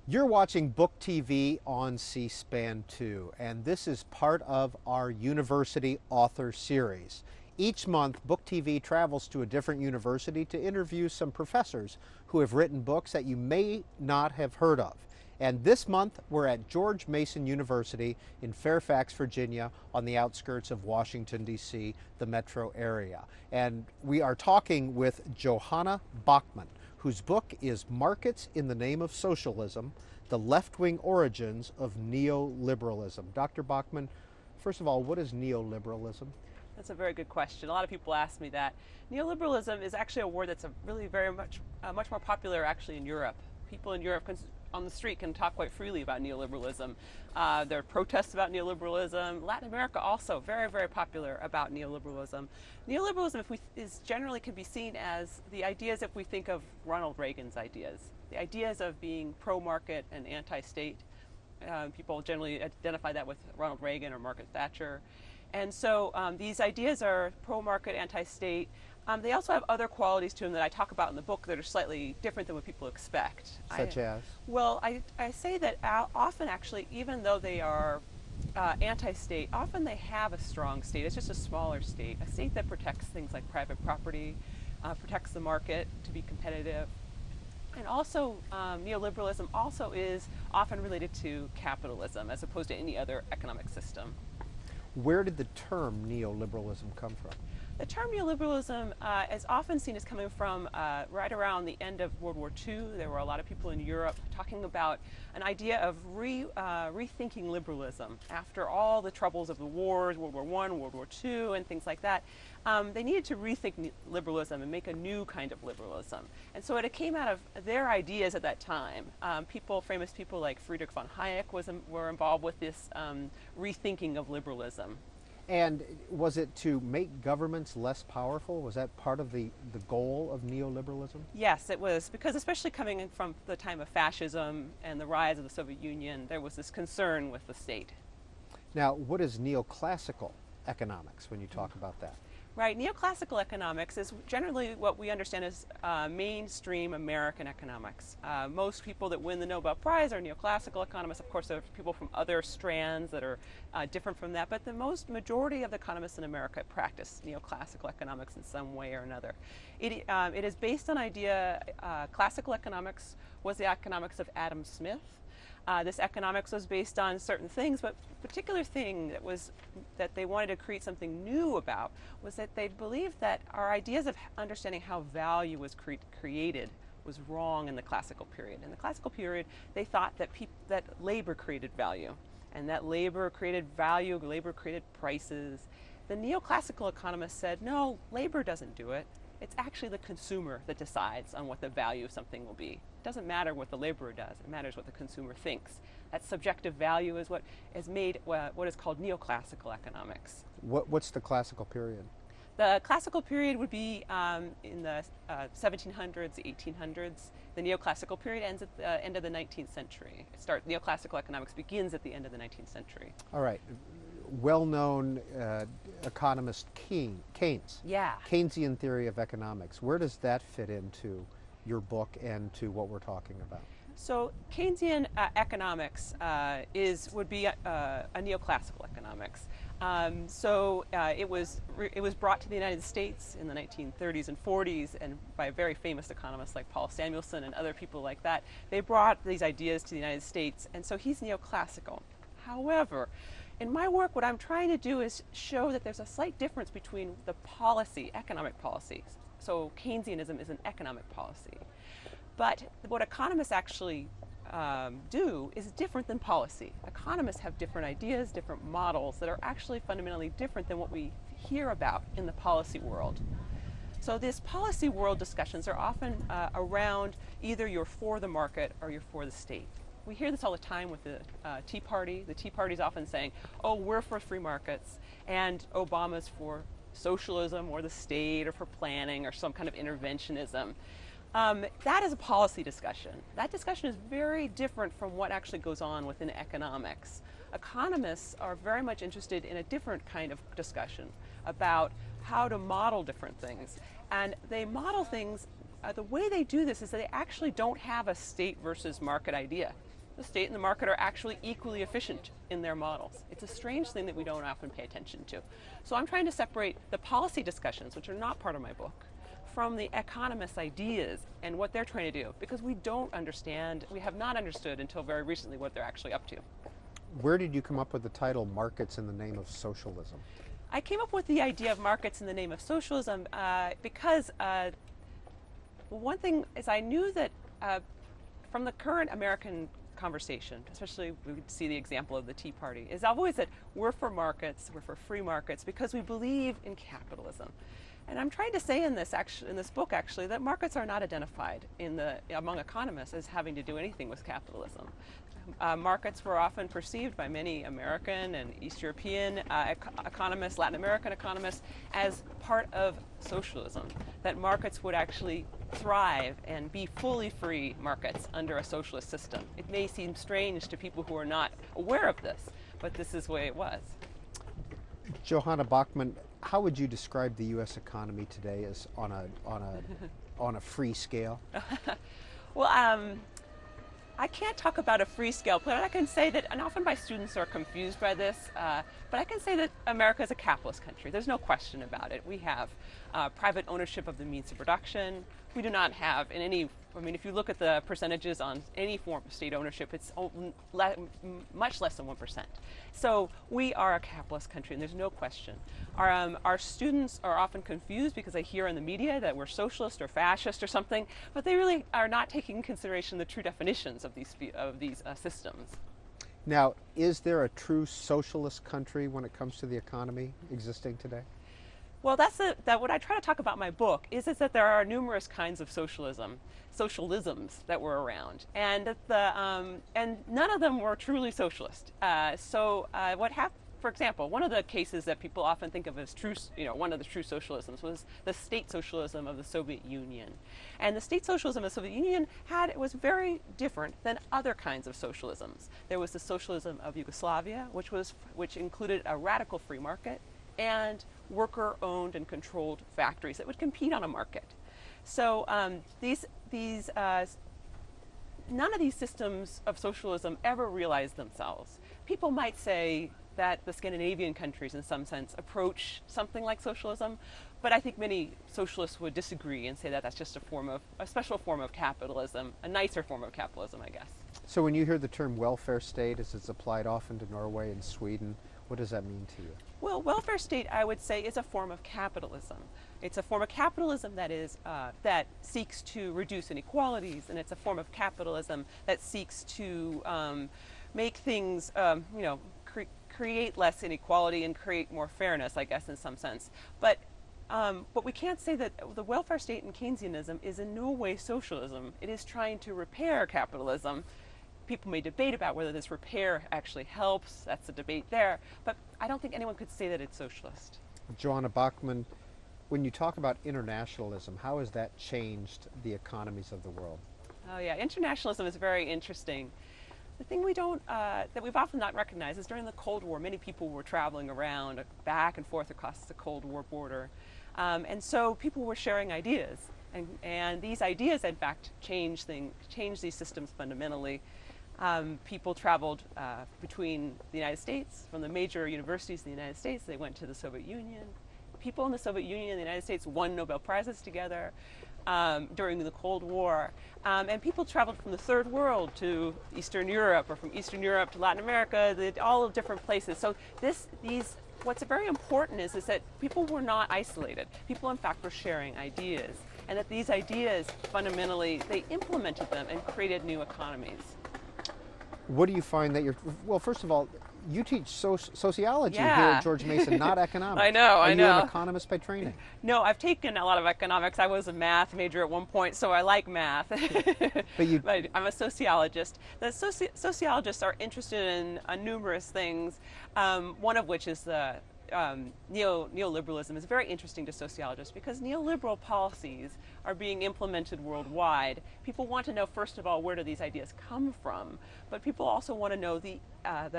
You're watching Book TV on C-SPAN 2, and this is part of our University Author Series. Each month, Book TV travels to a different university to interview some professors who have written books that you may not have heard of. And this month, we're at George Mason University in Fairfax, Virginia, on the outskirts of Washington, D.C., the metro area. And we are talking with Johanna Bockman, whose book is Markets in the Name of Socialism, The Left-Wing Origins of Neoliberalism. Dr. Bockman, first of all, what is neoliberalism? That's a very good question. A lot of people ask me that. Neoliberalism is actually a word that's really very much more popular actually in Europe. People in Europe on the street can talk quite freely about neoliberalism. There are protests about neoliberalism. Latin America also very, very popular about neoliberalism. Neoliberalism is generally can be seen as the ideas if we think of Ronald Reagan's ideas. The ideas of being pro-market and anti-state. People generally identify that with Ronald Reagan or Margaret Thatcher. And so these ideas are pro-market, anti-state. They also have other qualities to them that I talk about in the book that are slightly different than what people expect. Such as? Well, I say that often actually, even though they are anti-state, often they have a strong state. It's just a smaller state, a state that protects things like private property, protects the market to be competitive. And also, neoliberalism also is often related to capitalism as opposed to any other economic system. Where did the term neoliberalism come from? The term neoliberalism is often seen as coming from right around the end of World War II. There were a lot of people in Europe talking about an idea of rethinking liberalism. After all the troubles of the wars, World War I, World War II, and things like that, they needed to rethink liberalism and make a new kind of liberalism. And so it came out of their ideas at that time. Famous people like Friedrich von Hayek were involved with this rethinking of liberalism. And was it to make governments less powerful? Was that part of the goal of neoliberalism? Yes, it was, because especially coming in from the time of fascism and the rise of the Soviet Union, there was this concern with the state. Now, what is neoclassical economics when you talk about that? Right, neoclassical economics is generally what we understand as mainstream American economics. Most people that win the Nobel Prize are neoclassical economists. Of course, there are people from other strands that are different from that, but the majority of the economists in America practice neoclassical economics in some way or another. It is based on classical economics was the economics of Adam Smith. This economics was based on certain things, but a particular thing that they wanted to create something new about was that they believed that our ideas of understanding how value was created was wrong in the classical period. In the classical period, they thought that labor created value, and that labor created value, labor created prices. The neoclassical economists said, no, labor doesn't do it. It's actually the consumer that decides on what the value of something will be. It doesn't matter what the laborer does, it matters what the consumer thinks. That subjective value is what has made what is called neoclassical economics. What's the classical period? The classical period would be in the 1700s, 1800s. The neoclassical period ends at the end of the 19th century. Neoclassical economics begins at the end of the 19th century. All right. Well-known economist Keynes. Yeah. Keynesian theory of economics. Where does that fit into your book and to what we're talking about? So Keynesian economics would be a neoclassical economics. It was brought to the United States in the 1930s and 40s, and by very famous economists like Paul Samuelson and other people like that. They brought these ideas to the United States, and so he's neoclassical. However, in my work, what I'm trying to do is show that there's a slight difference between the economic policies. So Keynesianism is an economic policy. But what economists actually do is different than policy. Economists have different ideas, different models that are actually fundamentally different than what we hear about in the policy world. So these policy world discussions are often around either you're for the market or you're for the state. We hear this all the time with the Tea Party. The Tea Party is often saying, oh, we're for free markets, and Obama's for socialism or the state or for planning or some kind of interventionism. That is a policy discussion. That discussion is very different from what actually goes on within economics. Economists are very much interested in a different kind of discussion about how to model different things. And they model things, the way they do this is that they actually don't have a state versus market idea. the state and the market are actually equally efficient in their models. It's a strange thing that we don't often pay attention to. So I'm trying to separate the policy discussions, which are not part of my book, from the economists' ideas and what they're trying to do, because we don't understand, we have not understood until very recently what they're actually up to. Where did you come up with the title Markets in the Name of Socialism? I came up with the idea of markets in the name of socialism because one thing is I knew that from the current American conversation, especially we would see the example of the Tea Party, is always that we're for markets, we're for free markets because we believe in capitalism. And I'm trying to say in this book that markets are not identified among economists as having to do anything with capitalism. Markets were often perceived by many American and East European economists, Latin American economists, as part of socialism, that markets would actually thrive and be fully free markets under a socialist system. It may seem strange to people who are not aware of this, but this is the way it was. Johanna Bockman, how would you describe the U.S. economy today as on a free scale? Well, I can't talk about a free scale, but I can say that, and often my students are confused by this, but I can say that America is a capitalist country. There's no question about it. We have private ownership of the means of production. We do not have if you look at the percentages on any form of state ownership, it's much less than 1%. So we are a capitalist country, and there's no question. Our students are often confused because they hear in the media that we're socialist or fascist or something, but they really are not taking into consideration the true definitions of these systems. Now, is there a true socialist country when it comes to the economy existing today? Well, what I try to talk about in my book is that there are numerous kinds of socialisms that were around, and and none of them were truly socialist. What happened? For example, one of the cases that people often think of as true, one of the true socialisms was the state socialism of the Soviet Union. And the state socialism of the Soviet Union was very different than other kinds of socialisms. There was the socialism of Yugoslavia, which included a radical free market and worker-owned and controlled factories that would compete on a market. So none of these systems of socialism ever realized themselves. People might say that the Scandinavian countries, in some sense, approach something like socialism, but I think many socialists would disagree and say that that's just a special form of capitalism, a nicer form of capitalism, I guess. So when you hear the term welfare state, as it's applied often to Norway and Sweden, what does that mean to you? Well, welfare state, I would say, is a form of capitalism. It's a form of capitalism that seeks to reduce inequalities, and it's a form of capitalism that seeks to make things, create less inequality and create more fairness, I guess, in some sense. But we can't say that the welfare state in Keynesianism is in no way socialism. It is trying to repair capitalism. People may debate about whether this repair actually helps. That's a debate there. But I don't think anyone could say that it's socialist. Johanna Bockman, when you talk about internationalism, how has that changed the economies of the world? Oh yeah, internationalism is very interesting. The thing that we've often not recognized is during the Cold War, many people were traveling around back and forth across the Cold War border. And so people were sharing ideas. And these ideas, in fact, changed these systems fundamentally. People traveled between the United States, from the major universities in the United States. They went to the Soviet Union. People in the Soviet Union and the United States won Nobel Prizes together during the Cold War. And people traveled from the Third World to Eastern Europe, or from Eastern Europe to Latin America, all different places. So what's very important is that people were not isolated. People, in fact, were sharing ideas. And that these ideas, fundamentally, they implemented them and created new economies. What do you find that well, first of all, you teach sociology Yeah. here at George Mason, not economics. I know. Are you an economist by training? No, I've taken a lot of economics. I was a math major at one point, so I like math. But I'm a sociologist. The sociologists are interested in numerous things, one of which is the neoliberalism is very interesting to sociologists because neoliberal policies are being implemented worldwide. People want to know, first of all, where do these ideas come from? But people also want to know the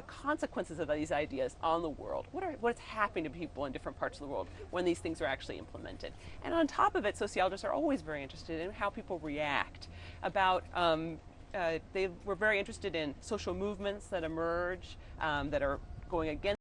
consequences of these ideas on the world. What's happening to people in different parts of the world when these things are actually implemented? And on top of it, sociologists are always very interested in how people react about they were very interested in social movements that emerge, that are going against